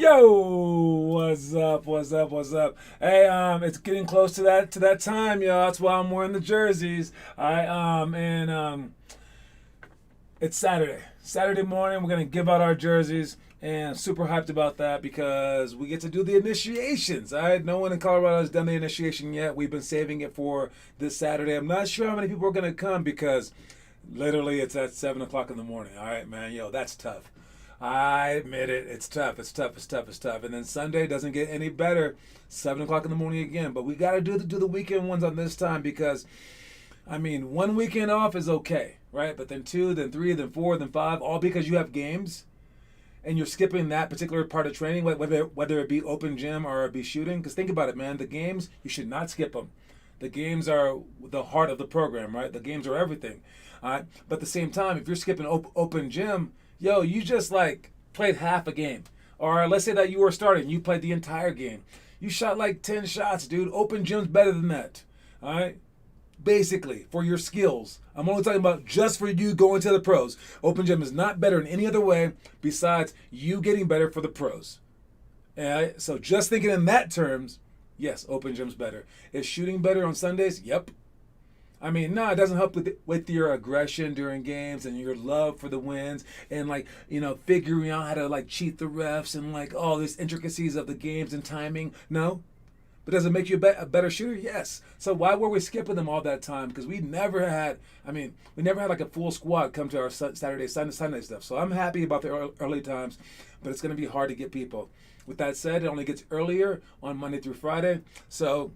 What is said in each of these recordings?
Yo, what's up? What's up? What's up? Hey, it's getting close to that time, y'all. That's why I'm wearing the jerseys. And it's Saturday. Saturday morning, we're gonna give out our jerseys, and I'm super hyped about that because we get to do the initiations. All right, no one in Colorado has done the initiation yet. We've been saving it for this Saturday. I'm not sure how many people are gonna come because literally it's at 7 o'clock in the morning. All right, man. Yo, that's tough. I admit it. It's tough. It's tough. It's tough. It's tough. And then Sunday doesn't get any better. 7 o'clock in the morning again. But we got to do the weekend ones on this time because, I mean, one weekend off is okay, right? But then two, then three, then four, then five, all because you have games and you're skipping that particular part of training, whether it be open gym or it be shooting. Because think about it, man. The games, you should not skip them. The games are the heart of the program, right? The games are everything. All right. But at the same time, if you're skipping open gym, yo, you just like played half a game. Or let's say that you were starting, you played the entire game. You shot like 10 shots, dude. Open gym's better than that. All right? Basically, for your skills. I'm only talking about just for you going to the pros. Open gym is not better in any other way besides you getting better for the pros. All right? So just thinking in that terms, yes, open gym's better. Is shooting better on Sundays? Yep. I mean, no, it doesn't help with your aggression during games and your love for the wins and, like, you know, figuring out how to, like, cheat the refs and, like, all these intricacies of the games and timing. No. But does it make you a better shooter? Yes. So why were we skipping them all that time? Because we never had, like, a full squad come to our Sunday stuff. So I'm happy about the early times, but it's going to be hard to get people. With that said, it only gets earlier on Monday through Friday. So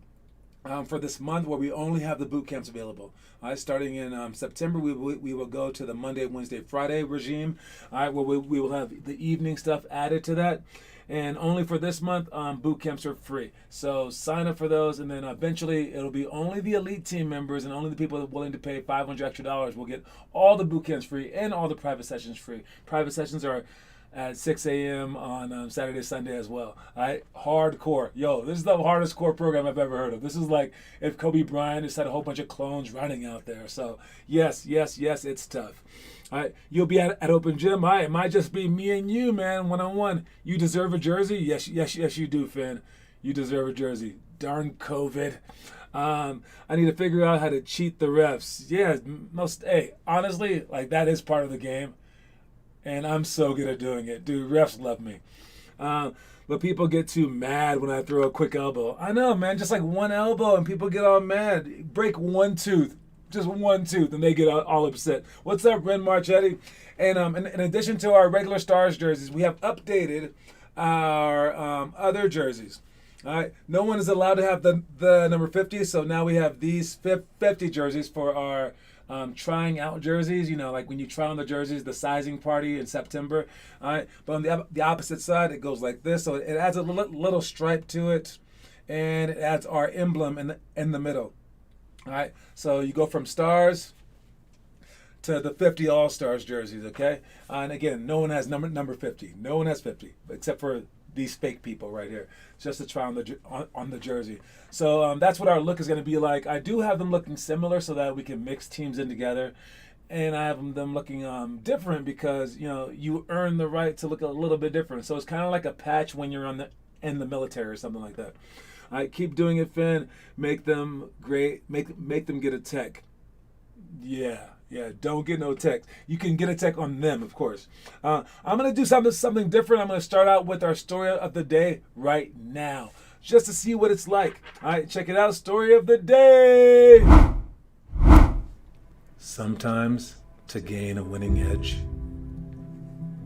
for this month where we only have the boot camps available. All right, starting in September, we will go to the Monday, Wednesday, Friday regime. All right, where we will have the evening stuff added to that. And only for this month, boot camps are free. So sign up for those, and then eventually it'll be only the elite team members and only the people that are willing to pay $500 extra will get all the boot camps free and all the private sessions free. Private sessions are at 6 a.m. on Saturday, Sunday as well. All right, hardcore. Yo, this is the hardest core program I've ever heard of. This is like if Kobe Bryant just had a whole bunch of clones running out there. So yes, it's tough. All right, you'll be at open gym. All right, it might just be me and you, man, one-on-one. You deserve a jersey? Yes, you do, Finn. You deserve a jersey. Darn COVID. I need to figure out how to cheat the refs. Yeah, honestly, like that is part of the game. And I'm so good at doing it. Dude, refs love me. But people get too mad when I throw a quick elbow. I know, man. Just like one elbow and people get all mad. Break one tooth. Just one tooth and they get all upset. What's up, Ren Marchetti? And in addition to our regular Stars jerseys, we have updated our other jerseys. All right. No one is allowed to have the number 50, so now we have these 50 jerseys for our trying out jerseys, you know, like when you try on the jerseys, the sizing party in September. All right, but on the opposite side, it goes like this. So it adds a little stripe to it, and it adds our emblem in the middle. All right, so you go from stars to the 50 All-Stars jerseys, okay? And again, no one has number 50. No one has 50, except for these fake people right here, just to try on the jersey. So that's what our look is going to be like. I do have them looking similar so that we can mix teams in together, and I have them looking different because, you know, you earn the right to look a little bit different. So it's kind of like a patch when you're in the military or something like that. All right, keep doing it, Finn. Make them great. Make them get a tech. Yeah, don't get no tech. You can get a tech on them, of course. I'm going to do something different. I'm going to start out with our story of the day right now, just to see what it's like. All right, check it out. Story of the day. Sometimes, to gain a winning edge,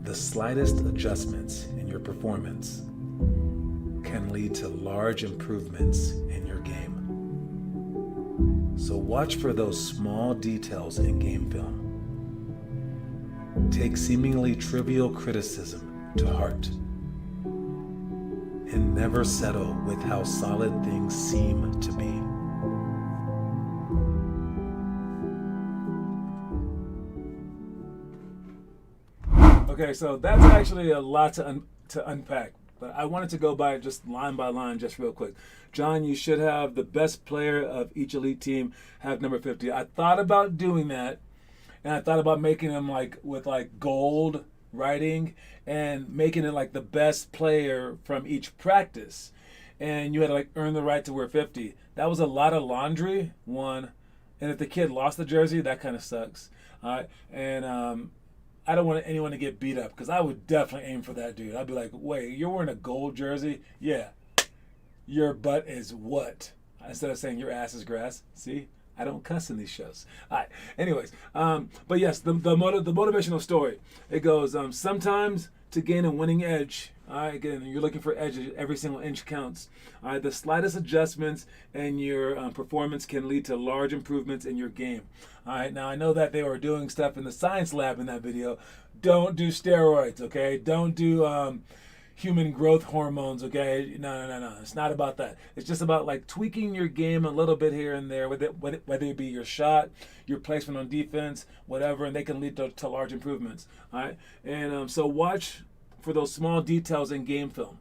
the slightest adjustments in your performance can lead to large improvements in your game. So watch for those small details in game film. Take seemingly trivial criticism to heart. And never settle with how solid things seem to be. Okay, so that's actually a lot to unpack. But I wanted to go by just line by line, just real quick. John, you should have the best player of each elite team have number 50. I thought about doing that, and I thought about making them like with like gold writing, and making it like the best player from each practice. And you had to like earn the right to wear 50. That was a lot of laundry, one. And if the kid lost the jersey, that kind of sucks. And I don't want anyone to get beat up because I would definitely aim for that dude. I'd be like, wait, you're wearing a gold jersey? Yeah. Your butt is what? Instead of saying your ass is grass. See? I don't cuss in these shows. All right. Anyways, but yes, the motivational story. It goes, sometimes to gain a winning edge, all right, again, you're looking for edges. Every single inch counts. All right, the slightest adjustments in your performance can lead to large improvements in your game. All right, now I know that they were doing stuff in the science lab in that video. Don't do steroids, okay? Don't do human growth hormones, okay? No. It's not about that. It's just about like tweaking your game a little bit here and there, whether it be your shot, your placement on defense, whatever, and they can lead to large improvements. All right, and so watch for those small details in game film.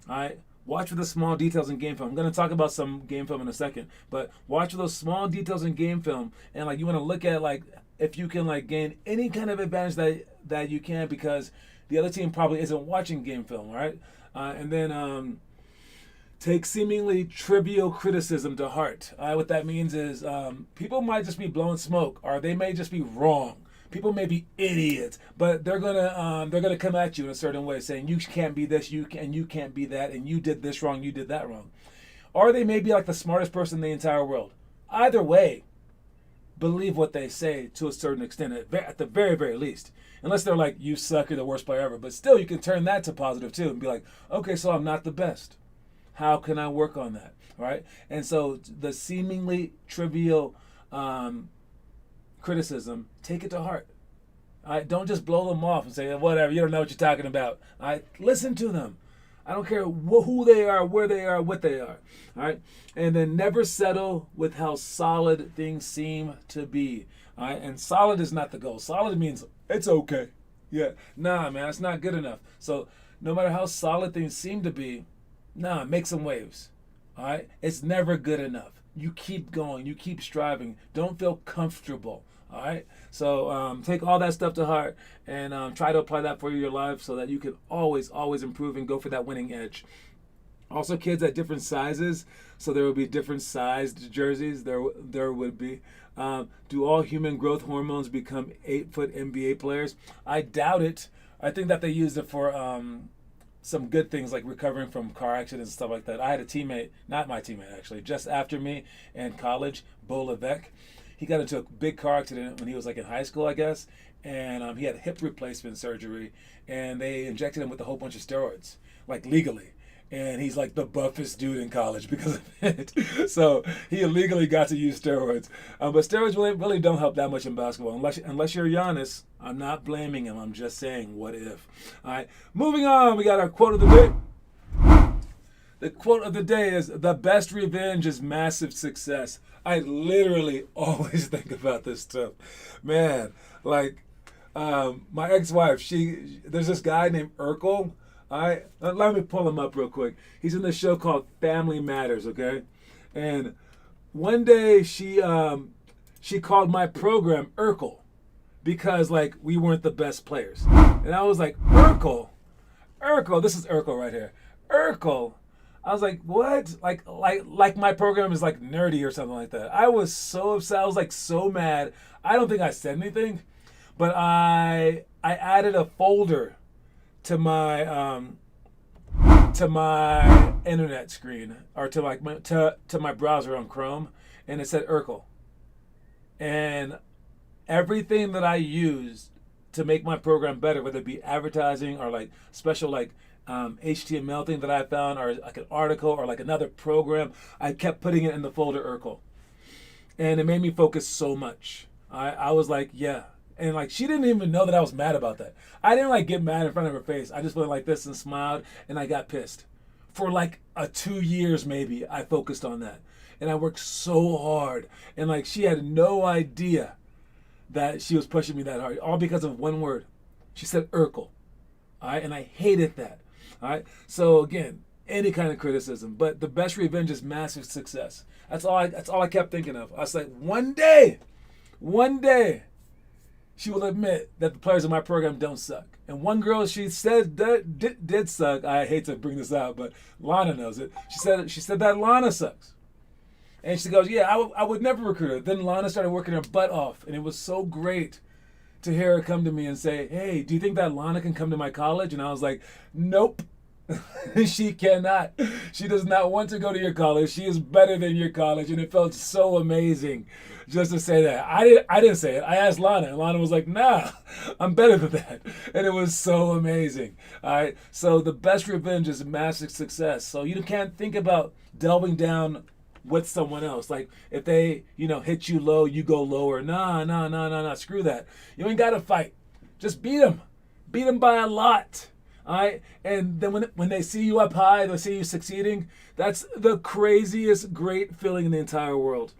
All right, watch for the small details in game film. I'm going to talk about some game film in a second, but watch for those small details in game film, and like you want to look at like if you can like gain any kind of advantage that you can, because the other team probably isn't watching game film, right? And then take seemingly trivial criticism to heart. What that means is people might just be blowing smoke, or they may just be wrong. People may be idiots, but they're gonna come at you in a certain way, saying you can't be this, you can't be that, and you did this wrong, you did that wrong. Or they may be like the smartest person in the entire world. Either way, believe what they say to a certain extent, at the very, very least. Unless they're like, you suck, you're the worst player ever. But still, you can turn that to positive too and be like, okay, so I'm not the best. How can I work on that? Right? And so the seemingly trivial criticism, take it to heart. Don't just blow them off and say, whatever, you don't know what you're talking about. Listen to them. I don't care who they are, where they are, what they are. All right? And then never settle with how solid things seem to be. All right? And solid is not the goal. Solid means it's okay. Yeah. Nah, man, it's not good enough. So no matter how solid things seem to be, make some waves. All right? It's never good enough. You keep going. You keep striving. Don't feel comfortable. All right? So take all that stuff to heart and try to apply that for your life so that you can always, always improve and go for that winning edge. Also, kids at different sizes, so there will be different sized jerseys. There would be. Do all human growth hormones become 8-foot NBA players? I doubt it. I think that they used it for some good things like recovering from car accidents and stuff like that. I had a teammate, not my teammate actually, just after me in college, Bo Levesque. He got into a big car accident when he was like in high school, I guess, and he had hip replacement surgery, and they injected him with a whole bunch of steroids, like legally. And he's like the buffest dude in college because of it. So he illegally got to use steroids. But steroids really don't help that much in basketball. Unless you're Giannis, I'm not blaming him. I'm just saying, what if? All right, moving on. We got our quote of the day. The quote of the day is, the best revenge is massive success. I literally always think about this stuff. Man, like my ex-wife, there's this guy named Urkel. Let me pull him up real quick. He's in this show called Family Matters, okay? And one day she called my program Urkel because like we weren't the best players. And I was like, Urkel, this is Urkel right here. Urkel. I was like, what? Like my program is like nerdy or something like that. I was so upset. I was like so mad. I don't think I said anything, but I added a folder to my internet screen, or to my browser on Chrome, and it said Urkel. And everything that I used to make my program better, whether it be advertising or like special like HTML thing that I found, or like an article or like another program, I kept putting it in the folder Urkel. And it made me focus so much. I was like, yeah. And like she didn't even know that I was mad about that. I didn't like get mad in front of her face. I just went like this and smiled, and I got pissed. For like 2 years maybe, I focused on that. And I worked so hard. And like she had no idea that she was pushing me that hard, all because of one word. She said Urkel. All right, and I hated that. All right, so again, any kind of criticism, but the best revenge is massive success. That's all I kept thinking of. I was like, one day, she will admit that the players in my program don't suck. And one girl she said that did suck. I hate to bring this out, but Lana knows it. She said that Lana sucks. And she goes, yeah, I would never recruit her. Then Lana started working her butt off, and it was so great to hear her come to me and say, hey, do you think that Lana can come to my college? And I was like, nope. She cannot. She does not want to go to your college. She is better than your college. And it felt so amazing just to say that. I didn't say it. I asked Lana, and Lana was like, nah, I'm better than that. And it was so amazing. All right. So the best revenge is massive success. So you can't think about delving down with someone else. Like if they, hit you low, you go lower. Nah. Screw that. You ain't got to fight. Just beat them. Beat them by a lot. All right, and then when they see you up high, they see you succeeding. That's the craziest, great feeling in the entire world.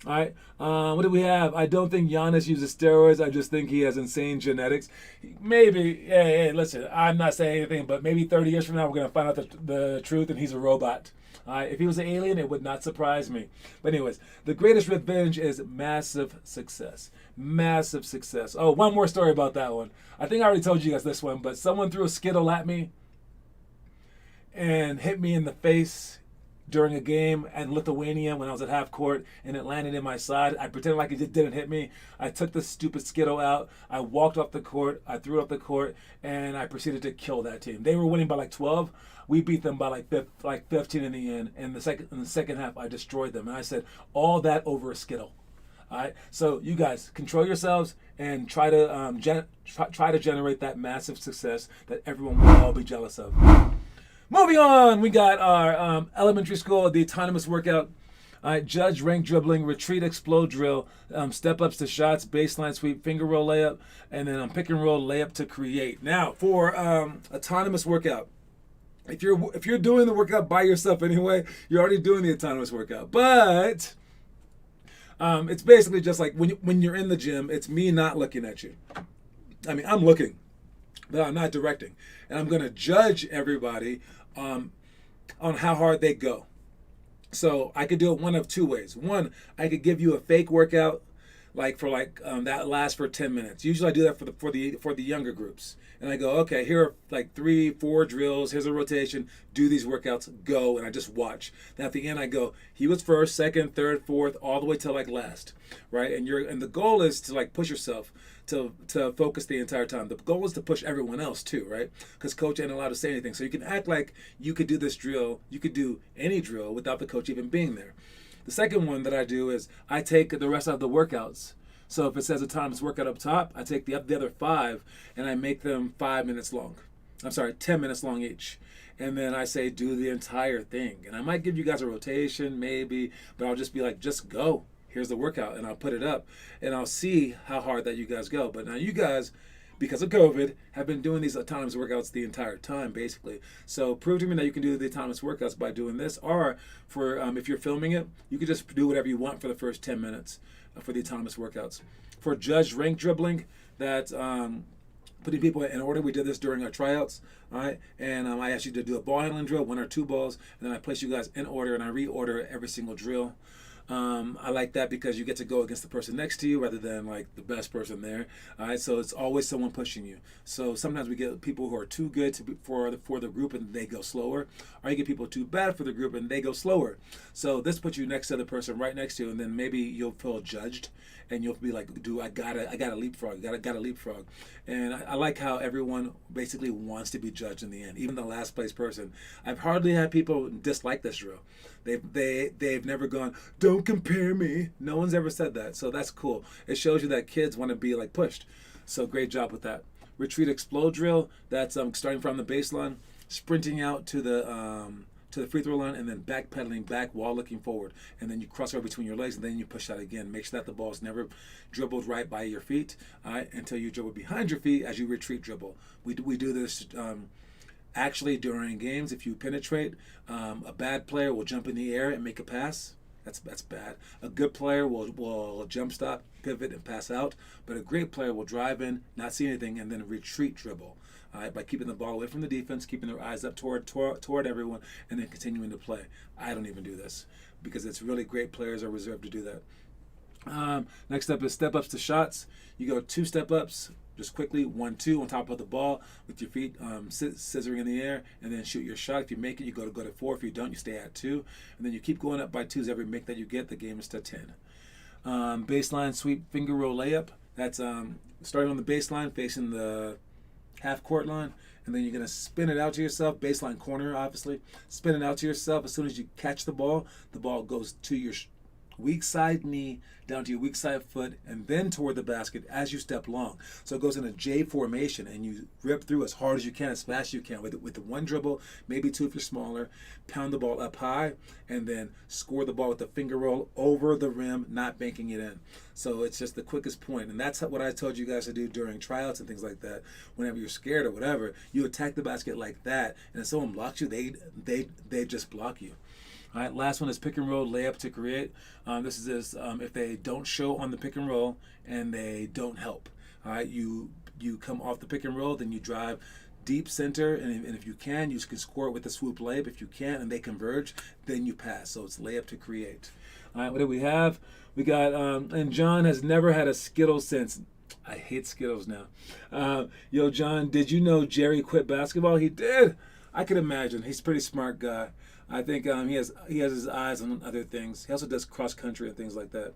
All right, what do we have? I don't think Giannis uses steroids. I just think he has insane genetics. Maybe, hey, listen, I'm not saying anything, but maybe 30 years from now, we're going to find out the truth and he's a robot. If he was an alien, it would not surprise me. But anyways, the greatest revenge is massive success. Massive success. Oh, one more story about that one. I think I already told you guys this one, but someone threw a Skittle at me and hit me in the face during a game in Lithuania when I was at half court, and it landed in my side. I pretended like it didn't hit me. I took the stupid Skittle out. I walked off the court. I threw it off the court, and I proceeded to kill that team. They were winning by like 12. We beat them by like 15 in the end. And in the second half, I destroyed them. And I said, all that over a Skittle. All right. So you guys control yourselves and try to try to generate that massive success that everyone will all be jealous of. Moving on, we got our elementary school, the autonomous workout. All right, judge, rank dribbling, retreat, explode drill, step ups to shots, baseline sweep, finger roll layup, and then pick and roll layup to create. Now for autonomous workout. If you're doing the workout by yourself anyway, you're already doing the autonomous workout. But it's basically just like when you're in the gym, it's me not looking at you. I mean, I'm looking, but I'm not directing. And I'm going to judge everybody on how hard they go. So I could do it one of two ways. One, I could give you a fake workout that lasts for 10 minutes. Usually I do that for the younger groups. And I go, okay, here are like 3-4 drills. Here's a rotation. Do these workouts. Go. And I just watch. Then at the end, I go, he was first, second, third, fourth, all the way till like last, right? And the goal is to like push yourself to focus the entire time. The goal is to push everyone else too, right? Because coach ain't allowed to say anything. So you can act like you could do this drill. You could do any drill without the coach even being there. The second one that I do is I take the rest of the workouts. So if it says autonomous workout up top, I take the other 5 and I make them 5 minutes long. 10 minutes long each. And then I say, do the entire thing. And I might give you guys a rotation, maybe, but I'll just be like, just go. Here's the workout. And I'll put it up. And I'll see how hard that you guys go. But now you guys, because of COVID, have been doing these autonomous workouts the entire time, basically. So prove to me that you can do the autonomous workouts by doing this. Or for if you're filming it, you can just do whatever you want for the first 10 minutes for the autonomous workouts. For judged rank dribbling, that's putting people in order. We did this during our tryouts, all right? And I asked you to do a ball handling drill, 1 or 2 balls, and then I place you guys in order, and I reorder every single drill. I like that because you get to go against the person next to you rather than like the best person there. All right, so it's always someone pushing you. So sometimes we get people who are too good for the group and they go slower, or you get people too bad for the group and they go slower. So this puts you next to the person right next to you, and then maybe you'll feel judged, and you'll be like, "Dude, I gotta leapfrog, gotta leapfrog." And I like how everyone basically wants to be judged in the end, even the last place person. I've hardly had people dislike this drill. They've never gone, "Don't compare me." No one's ever said that, so that's cool. It shows you that kids want to be like pushed. So great job with that. Retreat explode drill. That's starting from the baseline, sprinting out to the free throw line, and then backpedaling back while looking forward, and then you cross over between your legs, and then you push out again. Make sure that the ball is never dribbled right by your feet, all right, until you dribble behind your feet as you retreat dribble. We do this. Actually, during games, if you penetrate, a bad player will jump in the air and make a pass. That's bad. A good player will jump stop, pivot, and pass out. But a great player will drive in, not see anything, and then retreat dribble. All right, by keeping the ball away from the defense, keeping their eyes up toward everyone, and then continuing to play. I don't even do this because it's really great players are reserved to do that. Next up is step ups to shots. You go 2 step ups, just quickly, 1, 2 on top of the ball with your feet scissoring in the air, and then shoot your shot. If you make it, you go to 4. If you don't, you stay at 2, and then you keep going up by 2s every make that you get. The game is to 10. Baseline sweep finger roll layup. That's starting on the baseline, facing the half court line, and then you're gonna spin it out to yourself. Baseline corner, obviously. Spin it out to yourself. As soon as you catch the ball goes to your weak side knee, down to your weak side foot, and then toward the basket as you step long. So it goes in a J formation, and you rip through as hard as you can, as fast as you can. With the 1 dribble, maybe 2 if you're smaller, pound the ball up high, and then score the ball with the finger roll over the rim, not banking it in. So it's just the quickest point. And that's what I told you guys to do during tryouts and things like that. Whenever you're scared or whatever, you attack the basket like that, and if someone blocks you, they just block you. All right, last one is pick and roll layup to create. This is if they don't show on the pick and roll and they don't help. All right, you come off the pick and roll, then you drive deep center, and if you can score it with the swoop layup. If you can't and they converge, then you pass. So it's layup to create. All right, what do we have? We got, and John has never had a Skittles since. I hate Skittles now. Yo, John, did you know Jerry quit basketball? He did. I can imagine. He's a pretty smart guy. I think he has his eyes on other things. He also does cross country and things like that.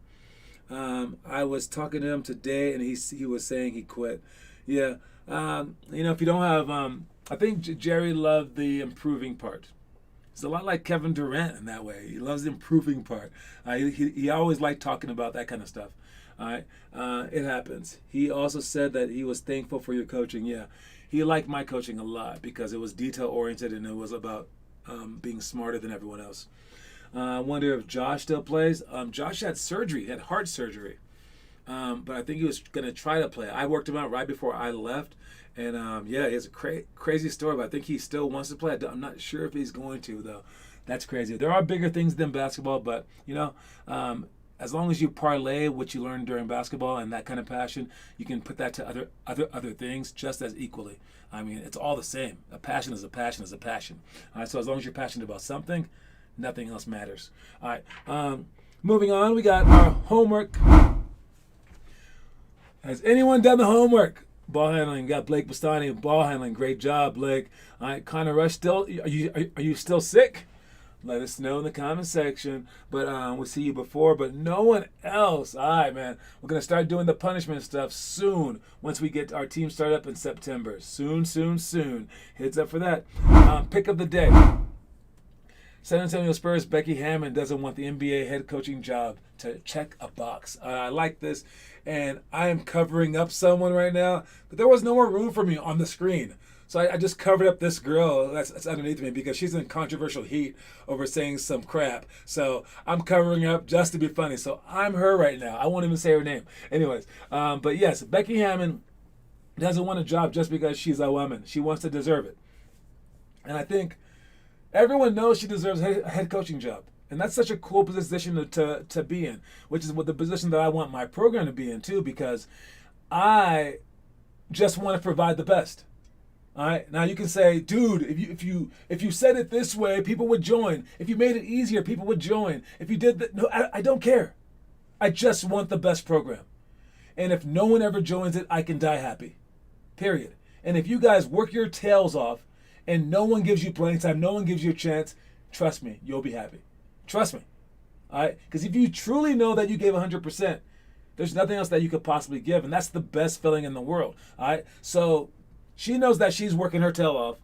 I was talking to him today, and he was saying he quit. Yeah, if you don't have, I think Jerry loved the improving part. It's a lot like Kevin Durant in that way. He loves the improving part. He always liked talking about that kind of stuff. All right, it happens. He also said that he was thankful for your coaching. Yeah, he liked my coaching a lot because it was detail oriented and it was about being smarter than everyone else. I wonder if Josh still plays. Josh had surgery, had heart surgery, but I think he was going to try to play. I worked him out right before I left, and he has a crazy story, but I think he still wants to play. I'm not sure if he's going to, though. That's crazy. There are bigger things than basketball, but, as long as you parlay what you learned during basketball and that kind of passion, you can put that to other things just as equally. I mean, it's all the same. A passion is a passion is a passion. All right, so as long as you're passionate about something, nothing else matters. All right, moving on, we got our homework. Has anyone done the homework? Ball handling, got Blake Bastani. Ball handling, great job, Blake. All right, Connor Rush, are you still sick? Let us know in the comment section. But we'll see you before, but no one else. All right, man. We're going to start doing the punishment stuff soon once we get our team started up in September. Soon. Heads up for that. Pick of the day. San Antonio Spurs, Becky Hammon doesn't want the NBA head coaching job to check a box. I like this, and I am covering up someone right now, but there was no more room for me on the screen. So I just covered up this girl that's underneath me because she's in controversial heat over saying some crap. So I'm covering up just to be funny. So I'm her right now. I won't even say her name. Anyways, but yes, Becky Hammon doesn't want a job just because she's a woman. She wants to deserve it. And I think everyone knows she deserves a head coaching job. And that's such a cool position to be in, which is what the position that I want my program to be in too, because I just want to provide the best. All right. Now you can say, dude, if you said it this way, people would join. If you made it easier, people would join. If you did that, no, I don't care. I just want the best program. And if no one ever joins it, I can die happy. Period. And if you guys work your tails off and no one gives you playing time, no one gives you a chance, trust me, you'll be happy. Trust me. All right? Because if you truly know that you gave 100%, there's nothing else that you could possibly give. And that's the best feeling in the world. All right? So she knows that she's working her tail off.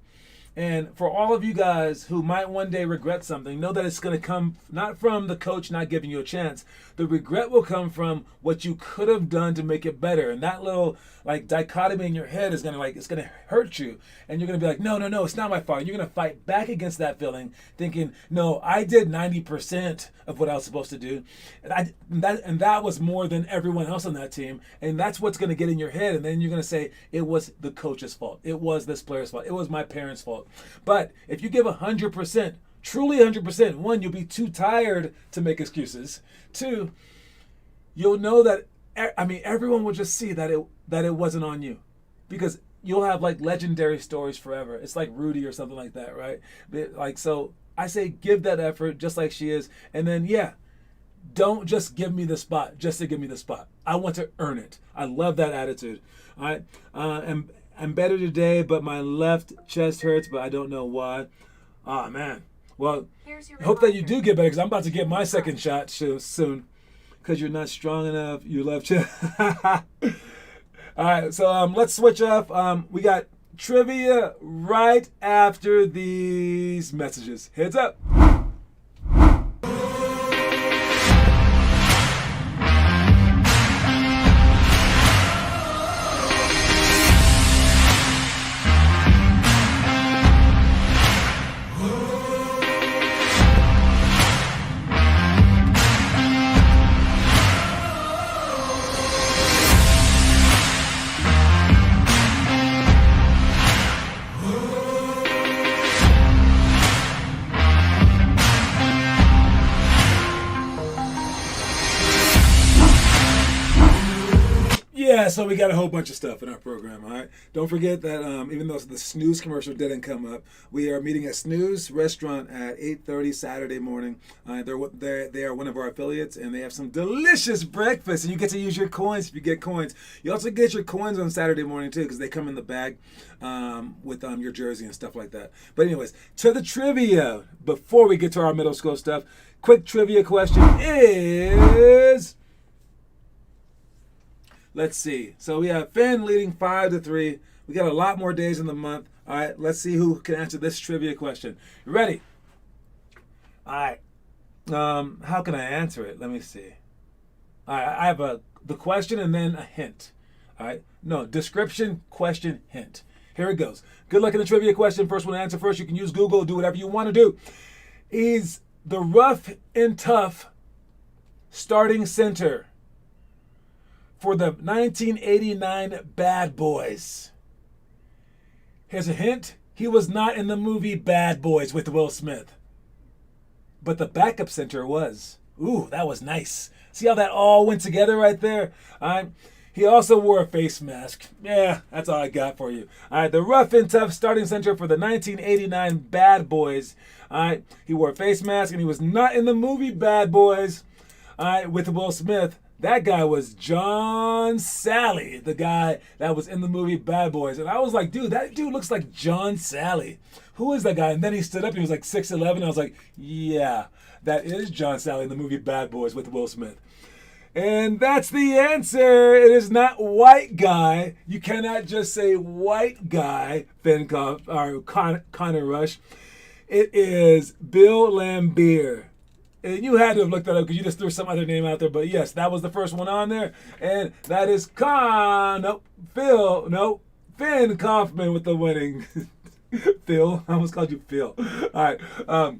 And for all of you guys who might one day regret something, know that it's going to come not from the coach not giving you a chance. The regret will come from what you could have done to make it better. And that little dichotomy in your head is going to it's going to hurt you. And you're going to be like, no, it's not my fault. And you're going to fight back against that feeling, thinking, no, I did 90% of what I was supposed to do. And that was more than everyone else on that team. And that's what's going to get in your head. And then you're going to say, it was the coach's fault. It was this player's fault. It was my parents' fault. But if you give 100%, truly 100%, one, you'll be too tired to make excuses. Two, you'll know that, everyone will just see that it wasn't on you, because you'll have legendary stories forever. It's like Rudy or something like that, right? So I say give that effort just like she is. And then, Don't just give me the spot just to give me the spot. I want to earn it. I love that attitude. All right. I'm better today, but my left chest hurts, but I don't know why. Ah, man. Well, I hope that you do get better because I'm about to get my second shot soon because you're not strong enough. Your left chest. All right. So let's switch up. We got trivia right after these messages. Heads up. Yeah, so we got a whole bunch of stuff in our program, all right? Don't forget that even though the Snooze commercial didn't come up, we are meeting at Snooze Restaurant at 8:30 Saturday morning. They are one of our affiliates, and they have some delicious breakfast, and you get to use your coins if you get coins. You also get your coins on Saturday morning, too, because they come in the bag with your jersey and stuff like that. But anyways, to the trivia. Before we get to our middle school stuff, quick trivia question is... Let's see. So we have Finn leading 5-3. We got a lot more days in the month. All right, let's see who can answer this trivia question. You ready? All right. How can I answer it? Let me see. All right, I have the question and then a hint. All right. No, description, question, hint. Here it goes. Good luck in the trivia question. First one to answer first. You can use Google, do whatever you want to do. He's the rough and tough starting center for the 1989 Bad Boys. Here's a hint. He was not in the movie Bad Boys with Will Smith. But the backup center was. Ooh, that was nice. See how that all went together right there? He also wore a face mask. Yeah, that's all I got for you. All right, the rough and tough starting center for the 1989 Bad Boys. All right, he wore a face mask and he was not in the movie Bad Boys with Will Smith. That guy was John Sally, the guy that was in the movie Bad Boys. And I was like, dude, that dude looks like John Sally. Who is that guy? And then he stood up and he was like 6'11". I was like, yeah, that is John Sally in the movie Bad Boys with Will Smith. And that's the answer. It is not white guy. You cannot just say white guy, Connor Rush. It is Bill Lambier. And you had to have looked that up because you just threw some other name out there. But yes, that was the first one on there. And that is Finn Kaufman with the winning. Phil. I almost called you Phil. All right.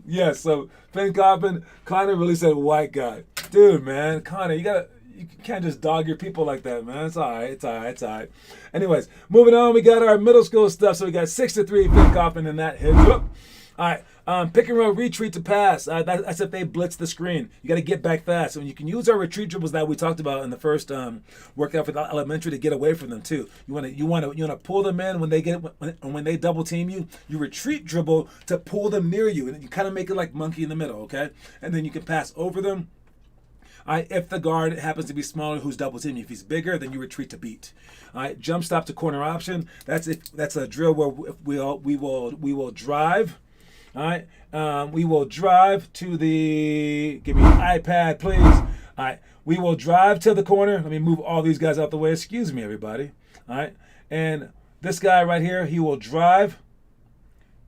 Yes, so Finn Kaufman. Connor really said white guy. Dude, man. Connor, you can't just dog your people like that, man. It's all right. It's all right. Anyways, moving on. We got our middle school stuff. So we got 6-3 Finn Kaufman and that hits. All right. Pick and roll retreat to pass. That's if they blitz the screen. You got to get back fast. And you can use our retreat dribbles that we talked about in the first workout for the elementary to get away from them too. You want to pull them in when they double team you. You retreat dribble to pull them near you, and you kind of make it like monkey in the middle, okay? And then you can pass over them. All right, if the guard happens to be smaller, who's double teaming. If he's bigger, then you retreat to beat. All right, jump stop to corner option. That's a drill where we will drive. All right, we will drive to the, give me an iPad, please. All right, we will drive to the corner. Let me move all these guys out the way. Excuse me, everybody. All right, and this guy right here, he will drive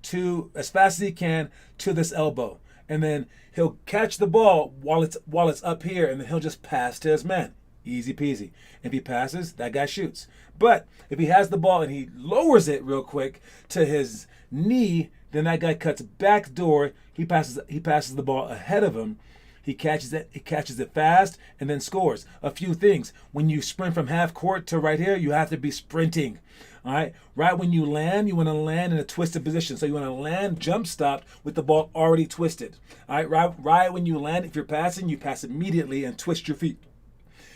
to, as fast as he can, to this elbow. And then he'll catch the ball while it's up here, and then he'll just pass to his man. Easy peasy. If he passes, that guy shoots. But if he has the ball and he lowers it real quick to his knee, then that guy cuts back door. He passes the ball ahead of him. He catches it fast and then scores. A few things. When you sprint from half court to right here, you have to be sprinting. All right. Right when you land, you want to land in a twisted position. So you want to land jump stopped with the ball already twisted. All right. Right when you land, if you're passing, you pass immediately and twist your feet.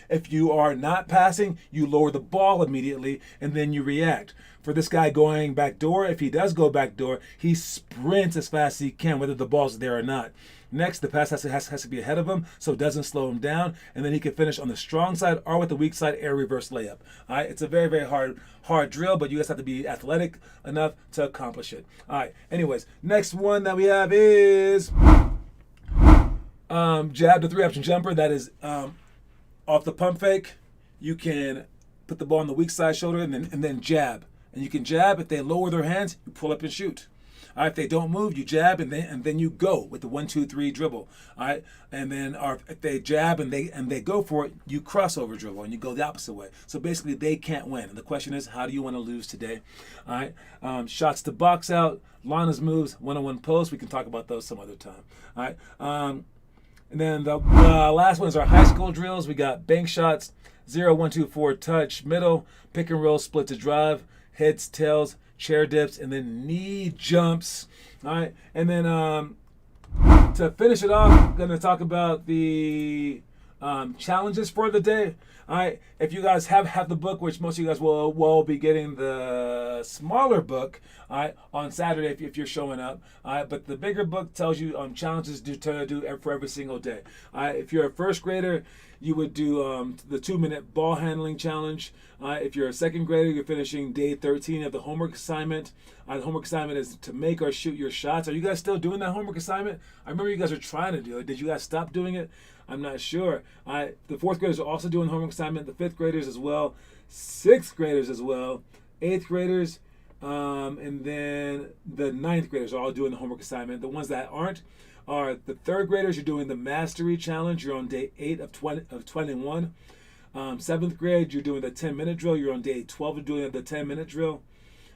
If you are not passing, you lower the ball immediately and then you react. For this guy going back door, if he does go back door, he sprints as fast as he can, whether the ball's there or not. Next, the pass has to be ahead of him so it doesn't slow him down, and then he can finish on the strong side or with the weak side air reverse layup. All right, it's a very, very hard drill, but you guys have to be athletic enough to accomplish it. All right, anyways, next one that we have is jab to 3-option jumper. That is off the pump fake. You can put the ball on the weak side shoulder and then jab. And you can jab. If they lower their hands, you pull up and shoot. All right, if they don't move, you jab and then you go with the 1-2-3 dribble. All right, and then if they jab and they go for it, you crossover dribble and you go the opposite way. So basically, they can't win. And the question is, how do you want to lose today? All right, shots to box out, Lana's moves, one-on-one post. We can talk about those some other time. All right, and then the last one is our high school drills. We got bank shots, 0-1-2-4 touch, middle, pick and roll, split to drive, heads, tails, chair dips, and then knee jumps. All right, and then to finish it off, I'm going to talk about the challenges for the day. All right, if you guys have the book, which most of you guys will be getting the smaller book, all right, on Saturday if you're showing up. All right, but the bigger book tells you challenges to do for every single day. All right, if you're a first grader, you would do the 2-minute ball handling challenge. If you're a second grader, you're finishing day 13 of the homework assignment. The homework assignment is to make or shoot your shots. Are you guys still doing that homework assignment? I remember you guys were trying to do it. Did you guys stop doing it? I'm not sure. The fourth graders are also doing homework assignment. The fifth graders as well. Sixth graders as well. Eighth graders. And then the ninth graders are all doing the homework assignment. The ones that aren't are the third graders. You're doing the mastery challenge. You're on day 8 of 21. Seventh grade, you're doing the 10-minute drill. You're on day 12 of doing the 10-minute drill.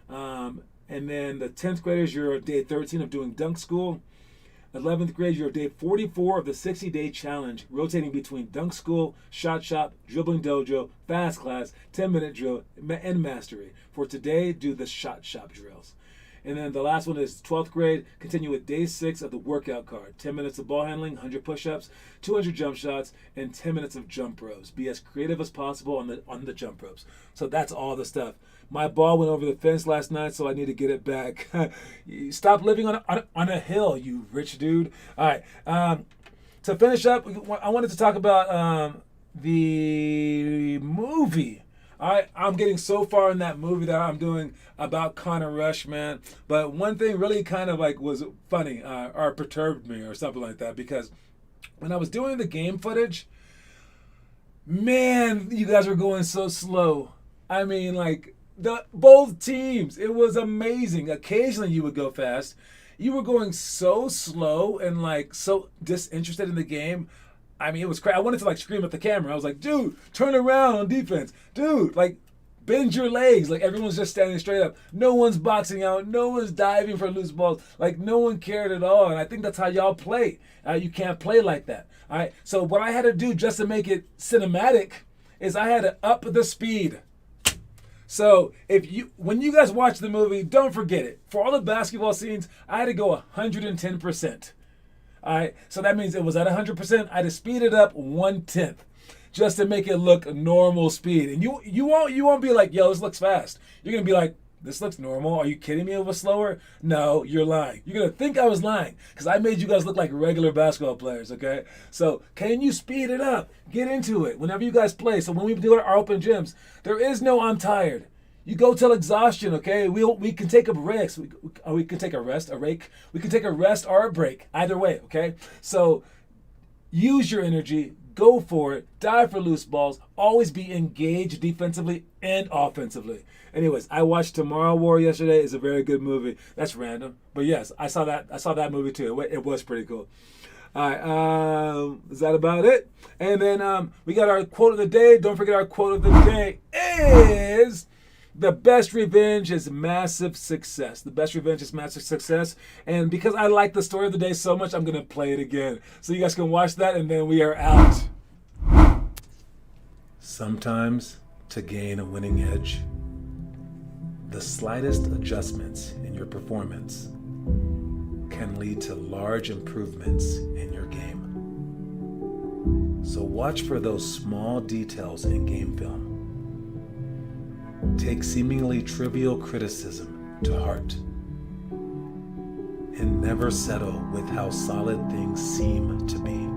And then the 10th graders, you're on day 13 of doing dunk school. 11th grade, you're day 44 of the 60-day challenge, rotating between dunk school, shot shop, dribbling dojo, fast class, 10-minute drill, and mastery. For today, do the shot shop drills. And then the last one is 12th grade. Continue with day 6 of the workout card. 10 minutes of ball handling, 100 push-ups, 200 jump shots, and 10 minutes of jump ropes. Be as creative as possible on the jump ropes. So that's all the stuff. My ball went over the fence last night, so I need to get it back. Stop living on a hill, you rich dude. All right. To finish up, I wanted to talk about the movie. I'm getting so far in that movie that I'm doing about Connor Rush, man. But one thing really kind of like was funny or perturbed me or something like that, because when I was doing the game footage, man, you guys were going so slow. I mean, like both teams, it was amazing. Occasionally you would go fast. You were going so slow and like so disinterested in the game. I mean, it was crazy. I wanted to like scream at the camera. I was like, dude, turn around on defense. Dude, like, bend your legs. Like, everyone's just standing straight up. No one's boxing out. No one's diving for loose balls. Like, no one cared at all. And I think that's how y'all play. You can't play like that. All right. So what I had to do just to make it cinematic is I had to up the speed. So when you guys watch the movie, don't forget it. For all the basketball scenes, I had to go 110%. All right, so that means it was at 100%. I had to speed it up 1/10 just to make it look normal speed. And you won't be like, yo, this looks fast. You're gonna be like, this looks normal. Are you kidding me? It was slower? No, you're lying. You're gonna think I was lying because I made you guys look like regular basketball players. Okay, so can you speed it up? Get into it whenever you guys play. So when we do our open gyms, there is no I'm tired. You go till exhaustion, okay? We can take a rest. We can take a rest, a rake. We can take a rest or a break. Either way, okay? So use your energy. Go for it. Dive for loose balls. Always be engaged defensively and offensively. Anyways, I watched Tomorrow War yesterday. It's a very good movie. That's random. But yes, I saw that movie too. It was pretty cool. All right, is that about it? And then we got our quote of the day. Don't forget our quote of the day is... The best revenge is massive success. The best revenge is massive success. And because I like the story of the day so much, I'm going to play it again. So you guys can watch that and then we are out. Sometimes, to gain a winning edge, the slightest adjustments in your performance can lead to large improvements in your game. So watch for those small details in game film. Take seemingly trivial criticism to heart. And never settle with how solid things seem to be.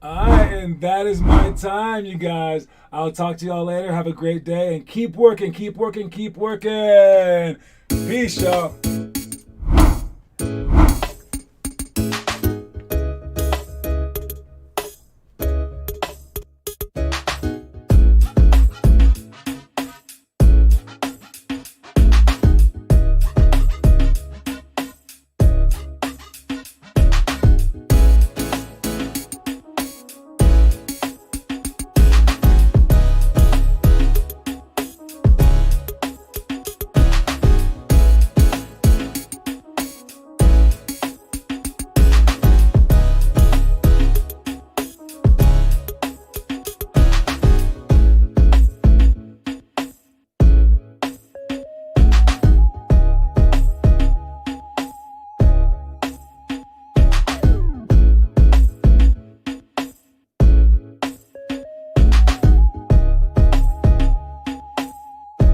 Alright, and that is my time, you guys. I'll talk to y'all later. Have a great day and keep working, keep working, keep working. Peace, y'all.